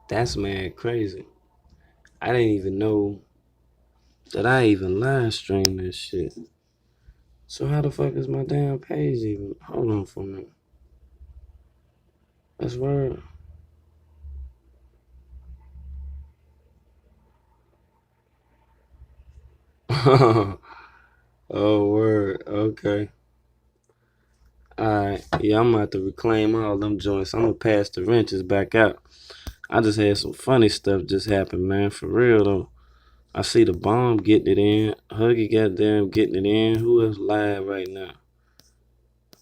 That's mad crazy. I didn't even know that I even live stream this shit. So how the fuck is my damn page even? Hold on for a minute. That's word. Oh, word. Okay. Alright. Yeah, I'm gonna have to reclaim all them joints. I'm gonna pass the wrenches back out. I just had some funny stuff just happen, man. For real though. I see the bomb getting it in. Huggy goddamn getting it in. Who else live right now?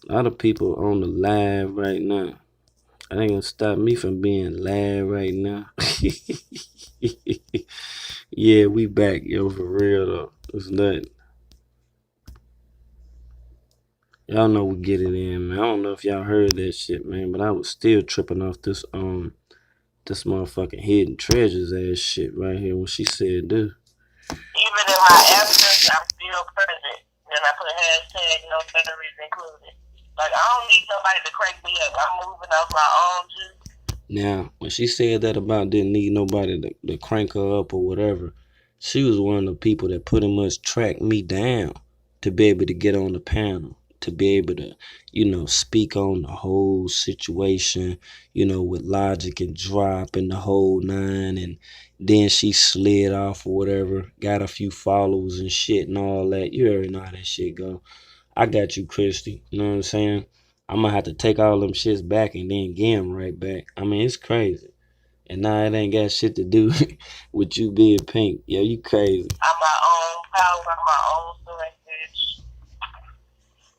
A lot of people on the live right now. That ain't gonna stop me from being live right now. Yeah, we back, yo, for real though. It's nothing. Y'all know we get it in, man. I don't know if y'all heard that shit, man, but I was still tripping off this motherfucking hidden treasures ass shit right here when she said this. Even in my absence, I'm still present. Then I put hashtag no batteries included. Like, I don't need nobody to crank me up. I'm moving off my own juice. Now, when she said that about didn't need nobody to crank her up or whatever, she was one of the people that pretty much tracked me down to be able to get on the panel, to be able to, speak on the whole situation, with logic and drop and the whole nine. And then she slid off or whatever, got a few follows and shit and all that. You already know how that shit go. I got you, Christy. You know what I'm saying? I'm gonna have to take all them shits back and then get them right back. I mean, it's crazy. And now it ain't got shit to do with you being pink. Yo, you crazy. I'm my own power, I'm my own source.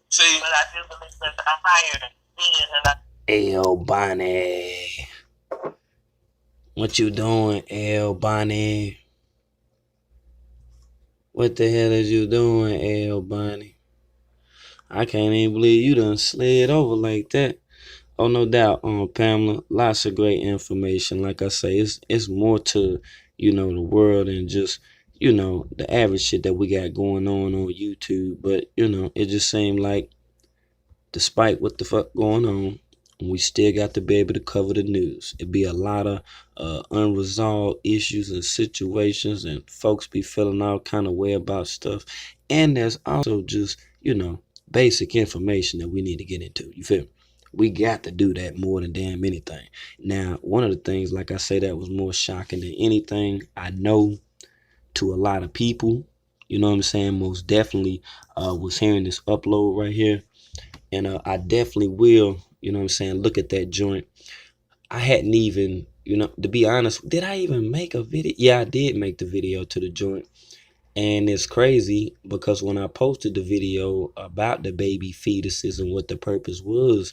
See? But I do believe that I'm higher than being and I. L Bonnie. What you doing, L Bonnie? What the hell is you doing, L Bonnie? I can't even believe you done slid over like that. Oh, no doubt, Pamela. Lots of great information. Like I say, it's more to, the world than just, the average shit that we got going on YouTube. But, it just seemed like despite what the fuck going on, we still got to be able to cover the news. It be a lot of unresolved issues and situations, and folks be feeling all kind of way about stuff. And there's also just, basic information that we need to get into. You feel me? We got to do that more than damn anything. Now, one of the things, like I say, that was more shocking than anything I know to a lot of people, you know what I'm saying, most definitely was hearing this upload right here. And I definitely will, look at that joint. I hadn't even, to be honest, did I even make a video? Yeah, I did make the video to the joint. And it's crazy because when I posted the video about the baby fetuses and what the purpose was,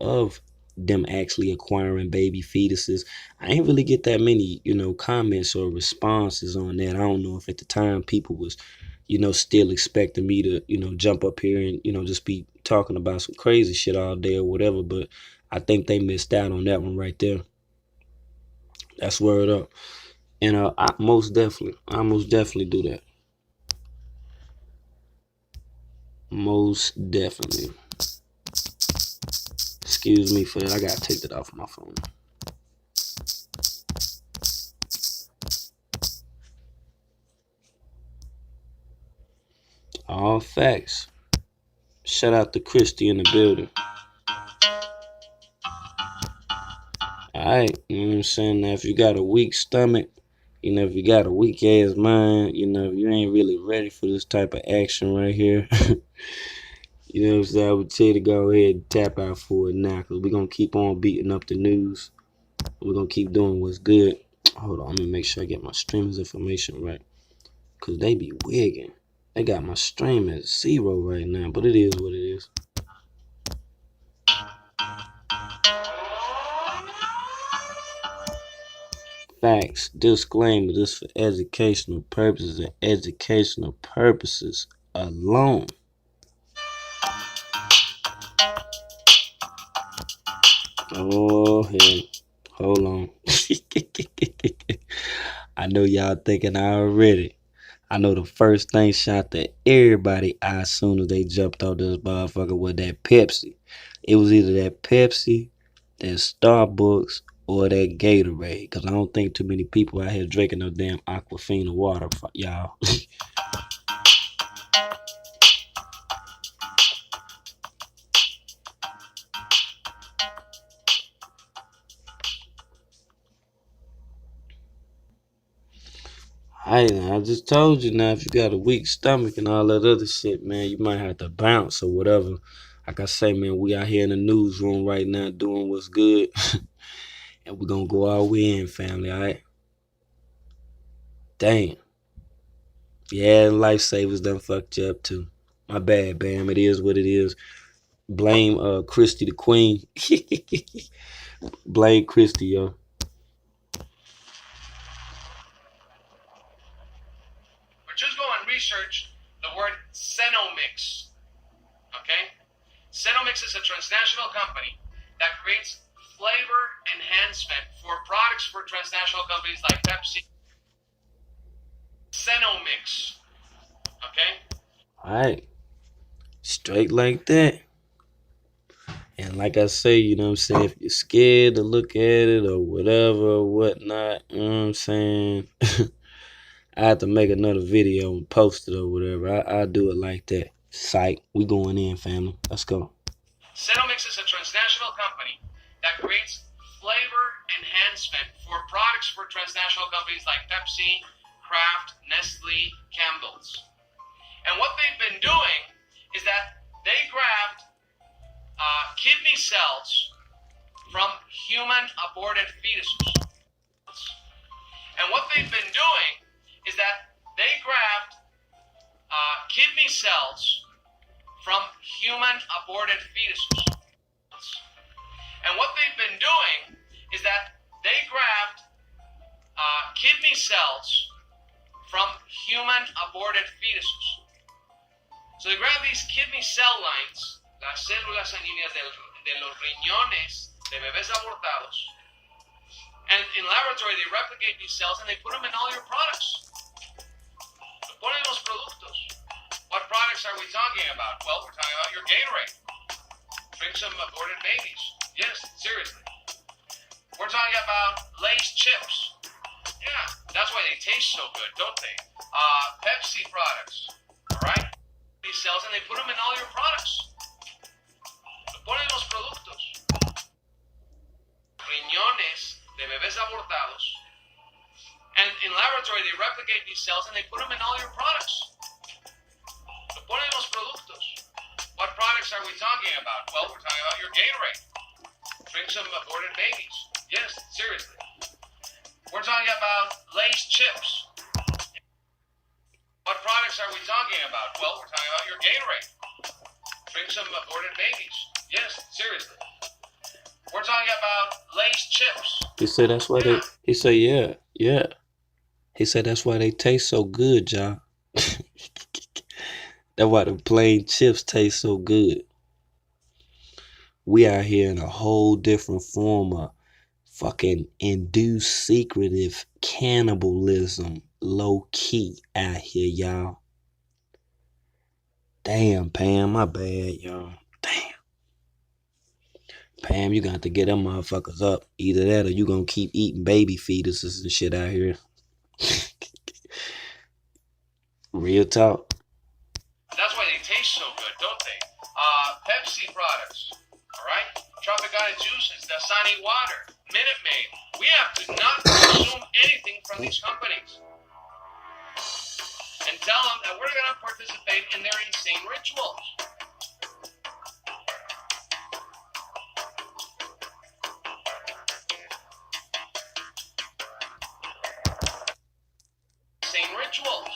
of them actually acquiring baby fetuses, I ain't really get that many, comments or responses on that. I don't know if at the time people was, still expecting me to, jump up here and, just be talking about some crazy shit all day or whatever. But I think they missed out on that one right there. That's word up. And I most definitely do that. Most definitely. Excuse me for that. I gotta take that off my phone. All facts. Shout out to Christy in the building. Alright, you know what I'm saying? Now, if you got a weak stomach, if you got a weak ass mind, if you ain't really ready for this type of action right here, you know what I'm saying? I would tell you to go ahead and tap out for it now, because we're going to keep on beating up the news. We're going to keep doing what's good. Hold on, let me make sure I get my streamers information right, because they be wigging. They got my stream at 0 right now, but it is what it is. Facts. Disclaimer, this for educational purposes and educational purposes alone. Oh, hell. Hold on. I know y'all thinking I already. I know the first thing shot to everybody as soon as they jumped off this motherfucker was that Pepsi. It was either that Pepsi, that Starbucks, or that Gatorade, cause I don't think too many people out here drinking no damn Aquafina water, y'all. I just told you now, if you got a weak stomach and all that other shit, man, you might have to bounce or whatever. Like I say, man, we out here in the newsroom right now doing what's good, and we're gonna go all we in, family, all right? Damn. Yeah, lifesavers done fucked you up too. My bad, Bam. It is what it is. Blame Christy the Queen. Blame Christy, yo. But just go and research the word Cenomix. Okay? Cenomix is a transnational company that creates flavor enhancement for products for transnational companies like Pepsi. Cenomix. Okay? Alright. Straight like that. And like I say, you know what I'm saying, if you're scared to look at it or whatever or whatnot, you know what I'm saying? I have to make another video and post it or whatever. I do it like that. Psych. We going in, family. Let's go. Cenomix is a transnational company that creates flavor enhancement for products for transnational companies like Pepsi, Kraft, Nestle, Campbell's. And what they've been doing is that they grabbed kidney cells from human aborted fetuses. And what they've been doing is that they grabbed kidney cells from human aborted fetuses. And what they've been doing is that they grabbed kidney cells from human aborted fetuses. So they grabbed these kidney cell lines, las células sanguíneas de los riñones de bebés abortados, and in laboratory they replicate these cells and they put them in all your products. Lo ponen en los productos. What products are we talking about? Well, we're talking about your Gatorade. Drink some aborted babies. Yes, seriously. We're talking about Lay's chips. Yeah, that's why they taste so good, don't they? Pepsi products, all right? These cells and they put them in all your products. Lo ponen en los productos. Riñones de bebés abortados. And in laboratory they replicate these cells and they put them in all your products. Lo ponen en los productos. What products are we talking about? Well, we're talking about your Gatorade. Drink some aborted babies. Yes, seriously. We're talking about Lay's chips. What products are we talking about? Well, we're talking about your Gatorade. Drink some aborted babies. Yes, seriously. We're talking about Lay's chips. He said that's why they. He said yeah. He said that's why they taste so good, y'all. That's why the plain chips taste so good. We out here in a whole different form of fucking induced secretive cannibalism, low key out here, y'all. Damn, Pam, my bad, y'all. Damn. Pam, you got to get them motherfuckers up. Either that or you gonna keep eating baby fetuses and shit out here. Real talk. That's why they taste so good, don't they? Pepsi products, all right? Tropicana juices, Dasani water, Minute Maid. We have to not consume anything from these companies. And tell them that we're going to participate in their insane rituals. Insane rituals.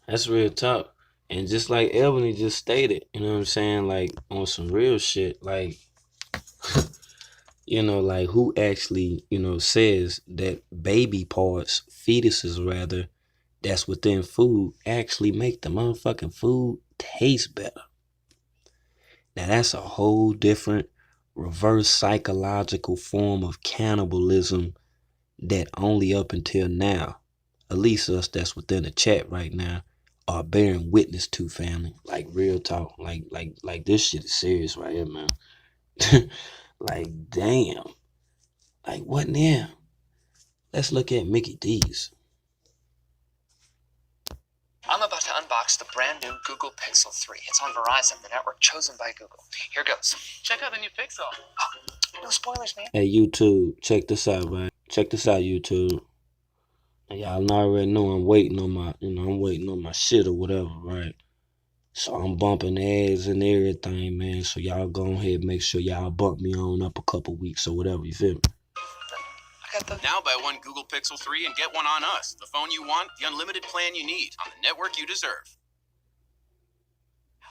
That's real talk. And just like Ebony just stated, you know what I'm saying? Like on some real shit, like like who actually, says that baby parts, fetuses rather, that's within food actually make the motherfucking food tastes better. Now that's a whole different reverse psychological form of cannibalism that only up until now, at least us that's within the chat right now, are bearing witness to, family. Like real talk. Like this shit is serious right here, man. Like damn. Like what now? Let's look at Mickey D's. I'm about to unbox the brand new Google Pixel 3. It's on Verizon, the network chosen by Google. Here goes. Check out the new Pixel. Oh, no spoilers, man. Hey YouTube, check this out, man. Check this out, YouTube. Y'all already know I'm waiting on my, I'm waiting on my shit or whatever, right? So I'm bumping ads and everything, man. So y'all go ahead and make sure y'all bump me on up a couple weeks or whatever, you feel me? Now buy one Google Pixel 3 and get one on us. The phone you want, the unlimited plan you need, on the network you deserve.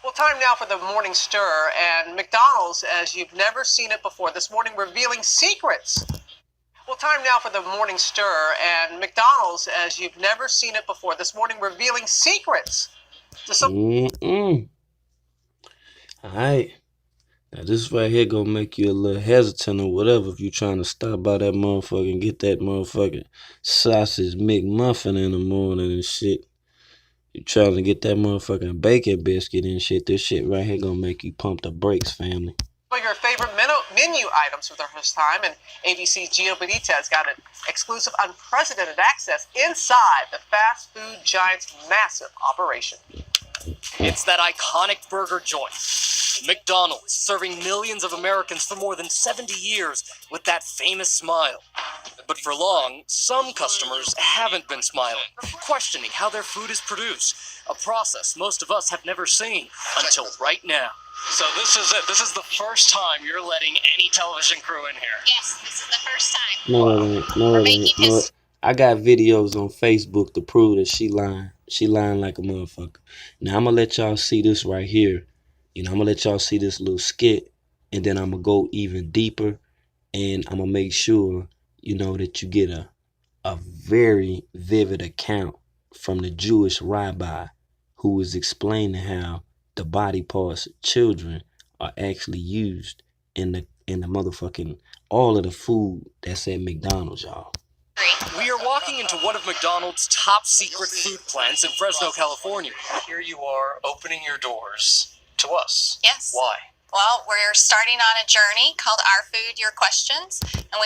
Well, time now for the morning stir, and McDonald's, as you've never seen it before, this morning revealing secrets. Well, time now for the morning stir, and McDonald's, as you've never seen it before, this morning revealing secrets. Alright. Now this right here gonna make you a little hesitant or whatever if you trying to stop by that motherfucker and get that motherfucking sausage McMuffin in the morning and shit. You trying to get that motherfucking bacon biscuit and shit. This shit right here gonna make you pump the brakes, family. Your favorite menu items for the first time, and ABC's Gio Benitez got an exclusive, unprecedented access inside the fast food giant's massive operation. It's that iconic burger joint. McDonald's, serving millions of Americans for more than 70 years with that famous smile. But for long, some customers haven't been smiling, questioning how their food is produced, a process most of us have never seen until right now. So this is it. This is the first time you're letting any television crew in here. Yes, this is the first time. No, it ain't. No, I got videos on Facebook to prove that she lying. She lying like a motherfucker. Now I'm gonna let y'all see this right here. I'm gonna let y'all see this little skit, and then I'm gonna go even deeper, and I'm gonna make sure that you get a very vivid account from the Jewish rabbi who is explaining how the body parts of children are actually used in the motherfucking all of the food that's at McDonald's, y'all. We are walking into one of McDonald's top secret food plants in Fresno, California. Here you are opening your doors to us. Yes. Why? Well, we're starting on a journey called Our Food, Your Questions, and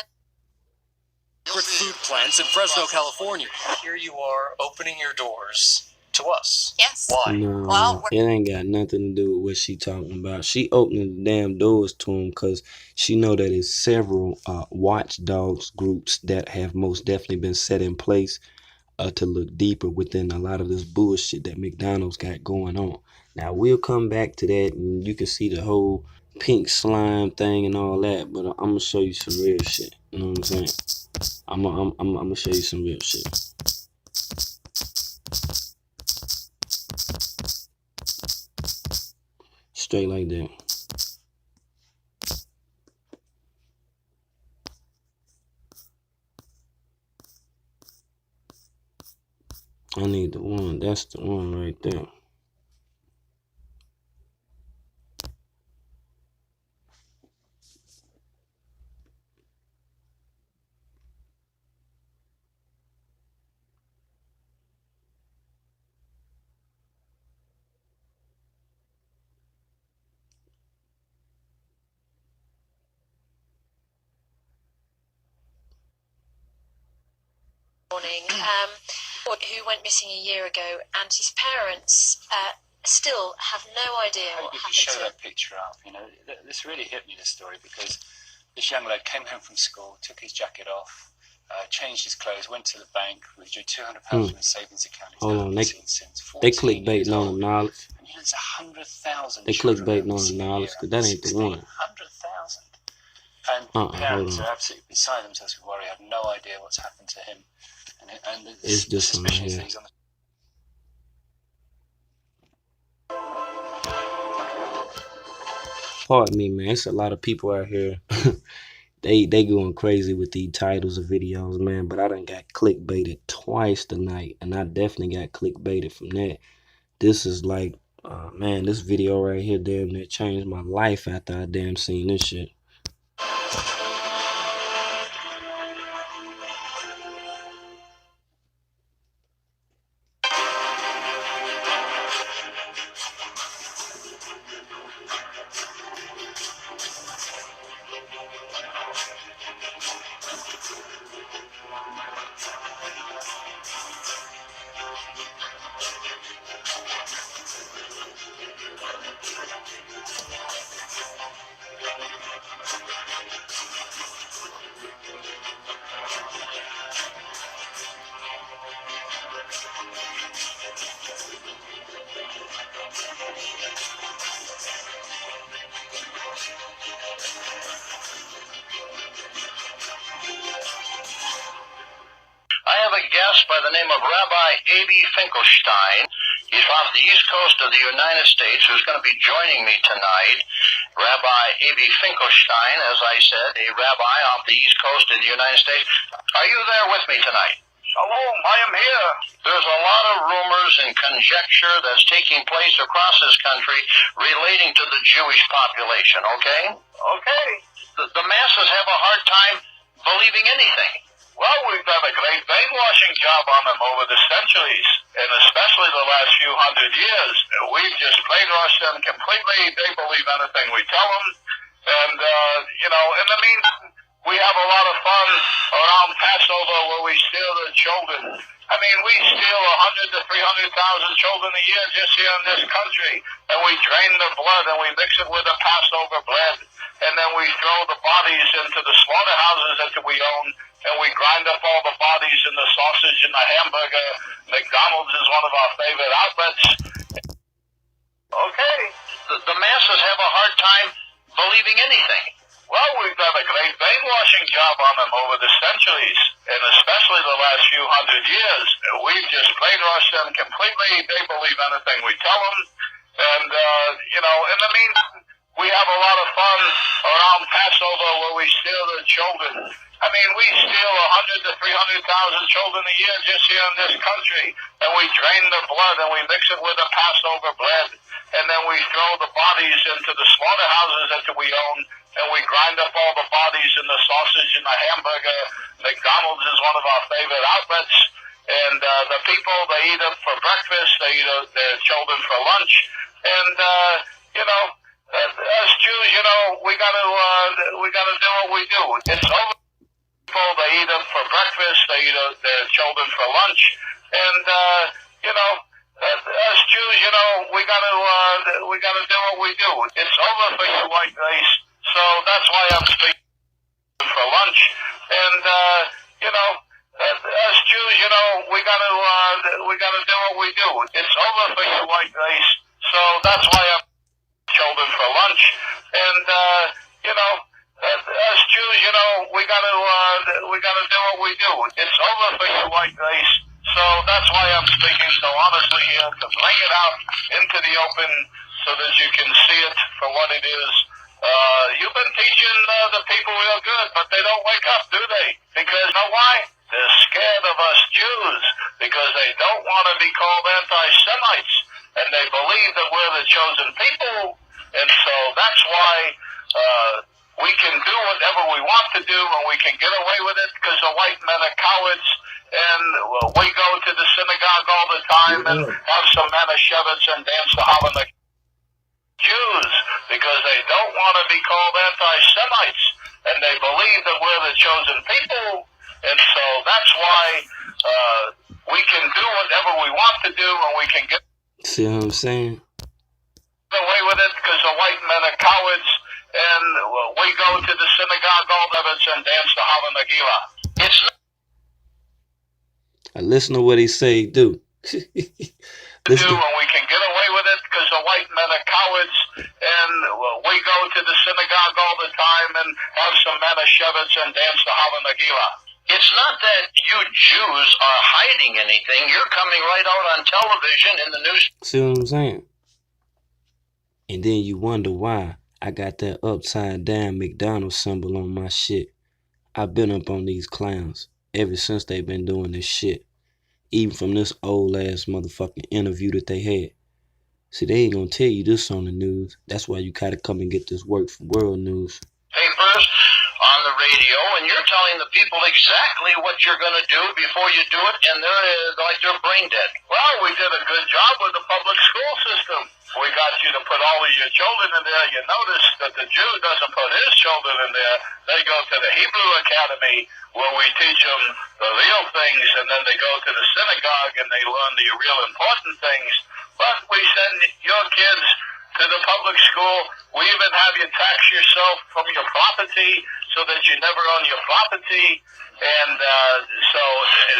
Secret food plants in Fresno, California. Here you are opening your doors to us. Yes. Why? No, Well, it ain't got nothing to do with what she talking about. She opening the damn doors to him because she know that it's several watchdogs groups that have most definitely been set in place to look deeper within a lot of this bullshit that McDonald's got going on. Now we'll come back to that, and you can see the whole pink slime thing and all that. But I'm gonna show you some real shit. You know what I'm saying? I'm gonna show you some real shit. Straight like that. I need the one. That's the one right there. Morning. Who went missing a year ago, and his parents still have no idea what happened to him. If you show that picture up, this really hit me, this story, because this young lad came home from school, took his jacket off, changed his clothes, went to the bank, withdrew £200 from his savings account. Hold on, they clickbaiting on the knowledge. And he has 100,000. They clickbaiting on the knowledge, because that ain't the one. 100,000. And parents are absolutely beside themselves with worry, have no idea what's happened to him. And it's the this one right suspicion is here. that he's on the Pardon me, man. It's a lot of people out here. they going crazy with these titles of videos, man. But I done got clickbaited twice tonight, and I definitely got clickbaited from that. This is like Man, this video right here damn near changed my life after I damn seen this shit. I have a guest by the name of Rabbi A.B. Finkelstein. He's off the east coast of the United States who's going to be joining me tonight. Rabbi A.B. Finkelstein, as I said, a rabbi off the east coast of the United States. Are you there with me tonight? Shalom, I am here. There's a lot of rumors and conjecture that's taking place across this country relating to the Jewish population, okay? Okay. The masses have a hard time believing anything. Well, we've done a great brainwashing job on them over the centuries, and especially the last few hundred years. We've just brainwashed them completely. They believe anything we tell them. And, in the meantime, we have a lot of fun around Passover where we steal the children. I mean, we steal 100 to 300,000 children a year just here in this country, and we drain the blood and we mix it with the Passover bread, and then we throw the bodies into the slaughterhouses that we own, and we grind up all the bodies in the sausage and the hamburger. McDonald's is one of our favorite outlets. Okay. The masses have a hard time believing anything. Well, we've done a great brainwashing job on them over the centuries, and especially the last few hundred years. We've just brainwashed them completely. They believe anything we tell them. And, in the meantime, we have a lot of fun around Passover where we steal the children. I mean, we steal 100 to 300,000 children a year just here in this country, and we drain the blood and we mix it with the Passover bread, and then we throw the bodies into the slaughterhouses that we own, and we grind up all the bodies in the sausage and the hamburger. McDonald's is one of our favorite outlets, and the people, they eat it for breakfast, they eat their children for lunch, and as Jews, we gotta do what we do. It's over. People, they eat it for breakfast, they eat their children for lunch, and as Jews, we gotta do what we do. It's over for you white race, so that's why I'm speaking for lunch, and as Jews, we gotta do what we do. It's over for you white race, so that's why I'm children for lunch, and as Jews, we gotta do what we do. It's over for you white race, so that's why I'm speaking so honestly here, to bring it out into the open so that you can see it for what it is. You've been teaching the people real good, but they don't wake up, do they? Because you know why? They're scared of us Jews, because they don't want to be called anti-Semites, and they believe that we're the chosen people, and so that's why we can do whatever we want to do, and we can get away with it because the white men are cowards, and we go to the synagogue all the time and have some manischewitz and dance the Holocaust. Jews, because they don't want to be called anti-Semites, and they believe that we're the chosen people, and so that's why we can do whatever we want to do, and we can get See what I'm saying? away with it because the white men are cowards, and we go to the synagogue all the and dance the Holocaust. It's not I listen to what he say, do. Listen to, and we can get away with it because the white men are cowards, and we go to the synagogue all the time and have some manischewitz and dance the Holocaust. It's not that you Jews are hiding anything. You're coming right out on television in the news. see what I'm saying? And then you wonder why I got that upside down McDonald's symbol on my shit. I've been up on these clowns ever since they've been doing this shit. Even from this old ass motherfucking interview that they had. See, they ain't gonna tell you this on the news. That's why you gotta come and get this work from World News. Papers on the radio, and you're telling the people exactly what you're going to do before you do it, and they're like they're brain dead. Well, we did a good job with the public school system. We got you to put all of your children in there. You notice that the Jew doesn't put his children in there. They go to the Hebrew Academy where we teach them the real things, and then they go to the synagogue and they learn the real important things. But we send your kids to the public school. We even have you tax yourself from your property so that you never own your property. And so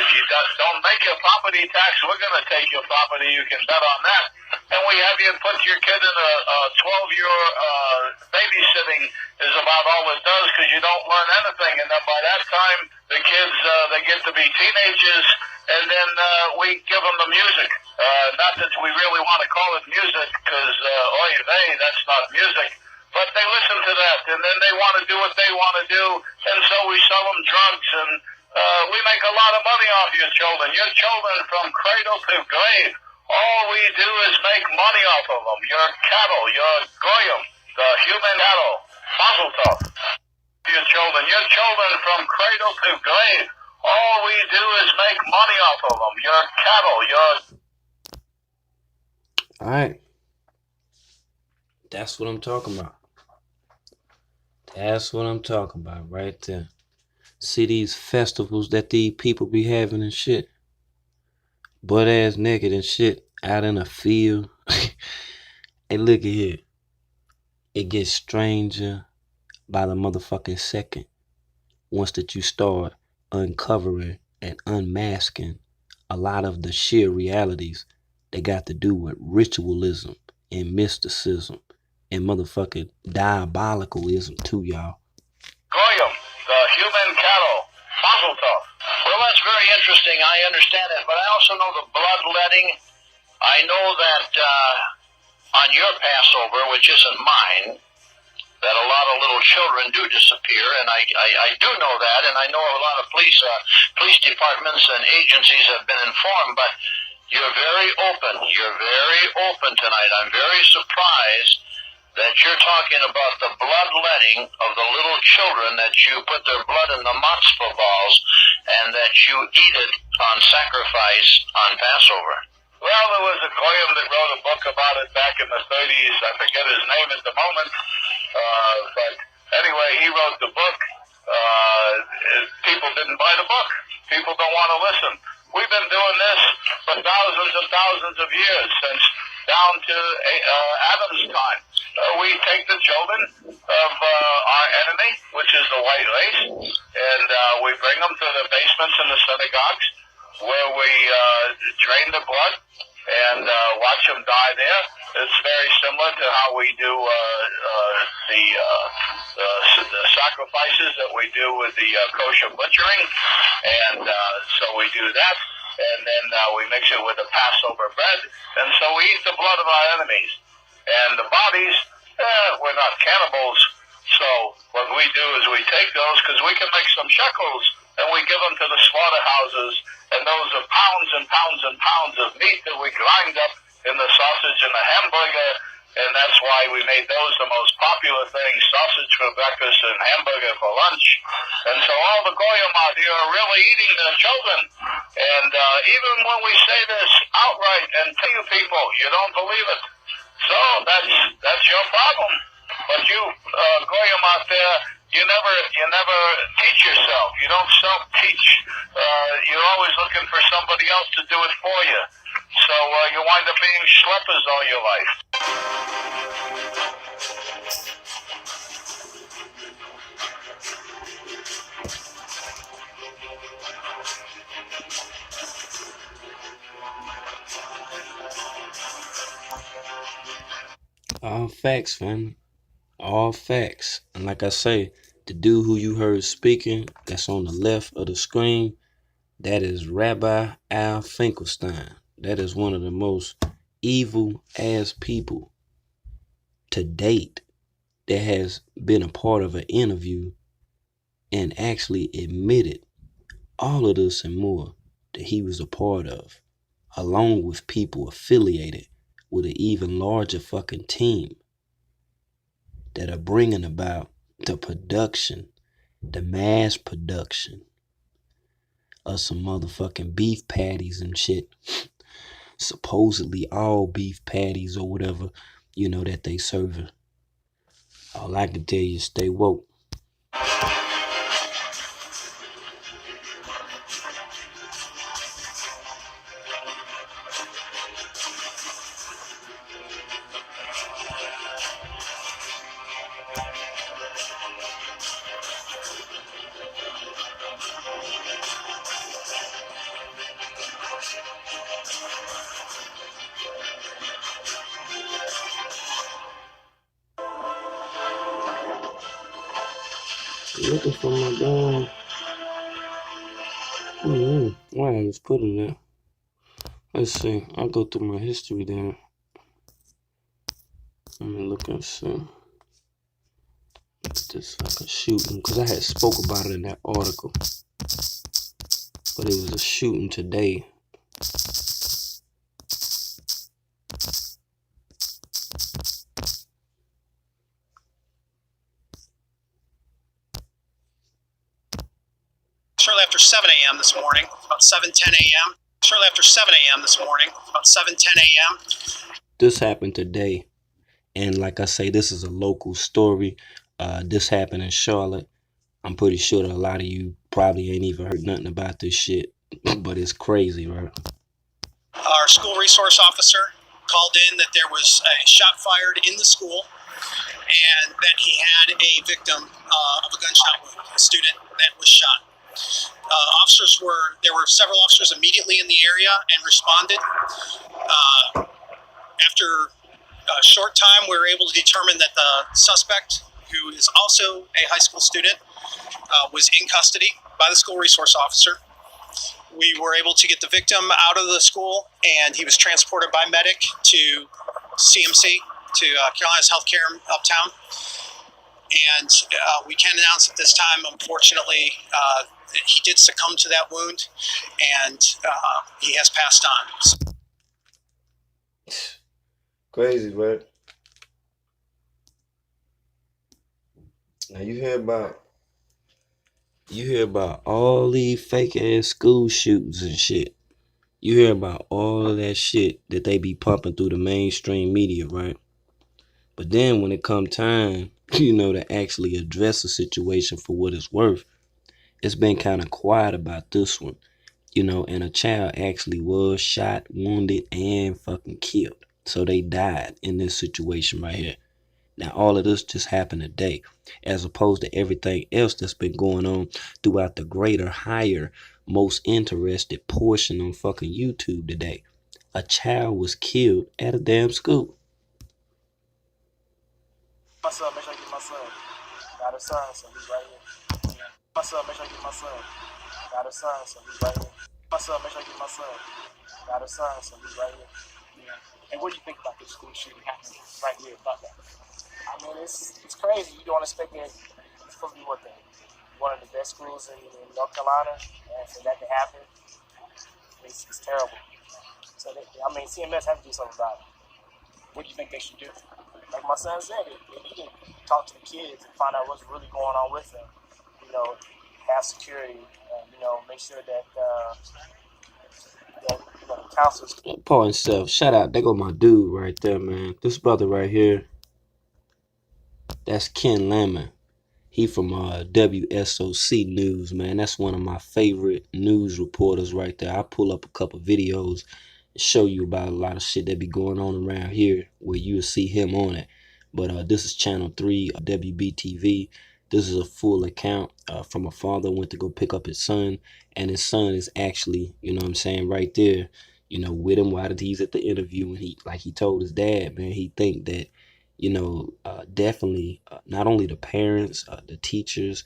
if you don't make your property tax, we're going to take your property. You can bet on that. And we have you put your kid in a 12-year babysitting is about all it does, because you don't learn anything. And then by that time, the kids, they get to be teenagers, and then we give them the music. Not that we really want to call it music, because, oy vey, that's not music. But they listen to that, and then they want to do what they want to do, and so we sell them drugs, and we make a lot of money off your children. Your children from cradle to grave. All we do is make money off of them. Your cattle, your goyim, the human cattle, mazel tov. Your children from cradle to grave. All we do is make money off of them. Your cattle, your... All right. That's what I'm talking about. That's what I'm talking about right there. See these festivals that these people be having and shit. Butt ass naked and shit out in a field. Hey, look at here. It gets stranger by the motherfucking second once that you start uncovering and unmasking a lot of the sheer realities that got to do with ritualism and mysticism and motherfucking diabolicalism too, y'all. Goyim, the human cattle, mazel tov. Well, that's very interesting. I understand that, but I also know the bloodletting. I know that on your Passover, which isn't mine, that a lot of little children do disappear, and I do know that, and I know a lot of police departments and agencies have been informed, but you're very open. You're very open tonight. I'm very surprised that you're talking about the bloodletting of the little children, that you put their blood in the matzah balls, and that you eat it on sacrifice on Passover. Well, there was a goyim that wrote a book about it back in the 30s. I forget his name at the moment. But anyway, he wrote the book. People didn't buy the book. People don't want to listen. We've been doing this for thousands and thousands of years, since down to Adam's time. We take the children of our enemy, which is the white race, and we bring them to the basements in the synagogues, where we drain the blood and watch them die there. It's very similar to how we do the sacrifices that we do with the kosher butchering, and so we do that, and then we mix it with the Passover bread, and so we eat the blood of our enemies. And the bodies, we're not cannibals, so what we do is we take those, because we can make some shekels, and we give them to the slaughterhouses, and those are pounds and pounds and pounds of meat that we grind up in the sausage and the hamburger, and that's why we made those the most popular things, sausage for breakfast and hamburger for lunch. And so all the goyim out here are really eating their children. And even when we say this outright and tell you people, you don't believe it. So that's your problem. But you goyim out there, you never teach yourself. You don't self-teach. You're always looking for somebody else to do it for you. So you wind up being schleppers all your life. All facts, family. All facts. And like I say, the dude who you heard speaking, that's on the left of the screen, that is Rabbi Al Finkelstein. That is one of the most evil ass people to date that has been a part of an interview and actually admitted all of this and more that he was a part of, along with people affiliated with an even larger fucking team that are bringing about the production, the mass production of some motherfucking beef patties and shit. Supposedly all beef patties or whatever, that they serving. All I can tell you is stay woke. Looking for my dog. Why I was putting that? Let's see. I'll go through my history there. Let me look and see. This fucking shooting, because I had spoke about it in that article. But it was a shooting today. Shortly after 7 a.m. this morning, about 7:10 a.m. Shortly after 7 a.m. this morning, about 7:10 a.m. This happened today. And like I say, this is a local story. This happened in Charlotte. I'm pretty sure that a lot of you probably ain't even heard nothing about this shit. But it's crazy, right? Our school resource officer called in that there was a shot fired in the school and that he had a victim of a gunshot wound, a student that was shot. There were several officers immediately in the area and responded. After a short time, we were able to determine that the suspect, who is also a high school student, was in custody by the school resource officer. We were able to get the victim out of the school, and he was transported by medic to CMC, to Carolina's Healthcare Uptown. And we can announce at this time, unfortunately, he did succumb to that wound, and he has passed on. Crazy, right? Now you hear about all these fake ass school shootings and shit. You hear about all of that shit that they be pumping through the mainstream media, right? But then when it come time, to actually address a situation for what it's worth, it's been kind of quiet about this one. And a child actually was shot, wounded, and fucking killed. So they died in this situation right here. Now, all of this just happened today, as opposed to everything else that's been going on throughout the greater, higher, most interested portion on fucking YouTube today. A child was killed at a damn school. My son, make sure I get my son. Got a son, so he's right here. My son, make sure I get my son. Got a son, so he's right here. My son, make sure I get my son. Got a son, so he's right here. And what do you think about this school shooting happening right here about that? I mean, it's crazy. You don't expect it. It's supposed to be one of the best schools in North Carolina, and for that to happen, it's terrible. So, CMS has to do something about it. What do you think they should do? Like my son said, they need to talk to the kids and find out what's really going on with them. Have security, make sure that the counselors. Paul and Self, shout out. There go my dude right there, man. This brother right here, that's Ken Lamon. He from WSOC News, man. That's one of my favorite news reporters right there. I pull up a couple videos and show you about a lot of shit that be going on around here where you'll see him on it. But this is Channel 3, WBTV. This is a full account from a father who went to go pick up his son. And his son is actually, right there, with him while he's at the interview. And he told his dad, man, he think that, definitely not only the parents, the teachers,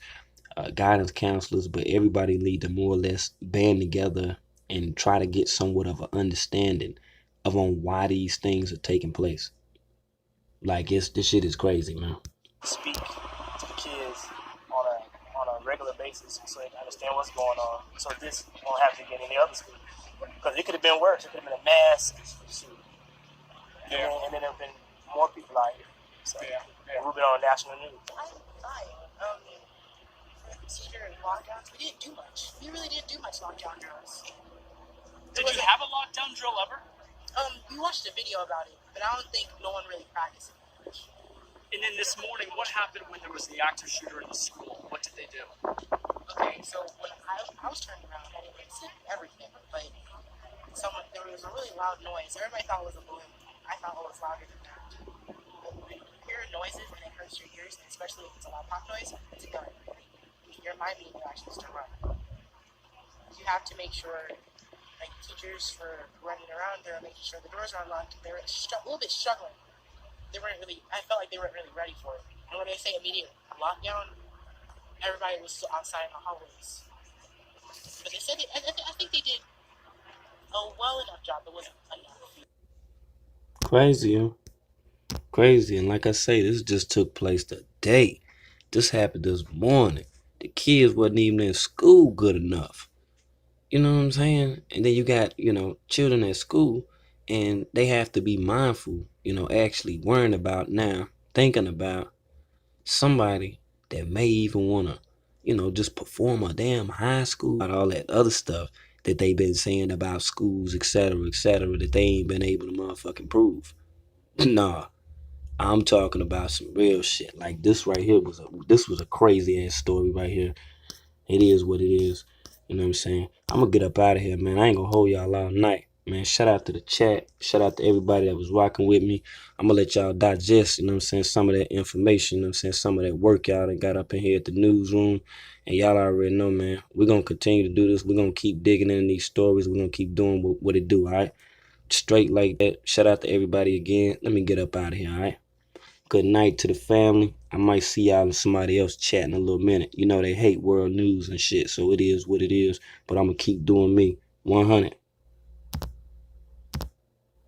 guidance counselors, but everybody need to more or less band together and try to get somewhat of an understanding of on why these things are taking place. Like this shit is crazy, man. Speak to the kids on a regular basis so they can understand what's going on. So this won't happen again in any other school. Because it could have been worse. It could have been a mass shooting. And then there have been more people out here. So we've been on national news. During lockdowns, we didn't do much. We really didn't do much lockdown drills. Did you have a lockdown drill ever? We watched a video about it, but I don't think no one really practiced it much. And then this morning, what happened when there was the active shooter in the school? What did they do? Okay, so when I was turning around, I didn't see everything, but there was a really loud noise. Everybody thought it was a balloon. I thought it was louder than that. But when you hear noises and it hurts your ears, especially if it's a loud pop noise, it's a gun. Your mind means you actually start running. You have to make sure, like teachers for running around, they're making sure the doors are unlocked. They were a little bit struggling. I felt like they weren't really ready for it. And when they say immediate lockdown, everybody was still outside in the hallways. But they said, I think they did a well enough job, but wasn't enough. Crazy, huh? Crazy. And like I say, this just took place today. This happened this morning. The kids wasn't even in school good enough. You know what I'm saying? And then you got, children at school and they have to be mindful, actually worrying about now, thinking about somebody that may even want to, just perform a damn high school, about all that other stuff that they've been saying about schools, et cetera, that they ain't been able to motherfucking prove. Nah, I'm talking about some real shit. Like this right here was a crazy ass story right here. It is what it is. You know what I'm saying? I'm gonna get up out of here, man. I ain't gonna hold y'all all night. Man, shout out to the chat. Shout out to everybody that was rocking with me. I'm gonna let y'all digest, some of that information, some of that workout and got up in here at the newsroom. And y'all already know, man, we're gonna continue to do this. We're gonna keep digging into these stories. We're gonna keep doing what it do, all right? Straight like that. Shout out to everybody again. Let me get up out of here, all right? Good night to the family. I might see y'all and somebody else chatting a little minute. They hate world news and shit, so it is what it is. But I'm going to keep doing me. 100.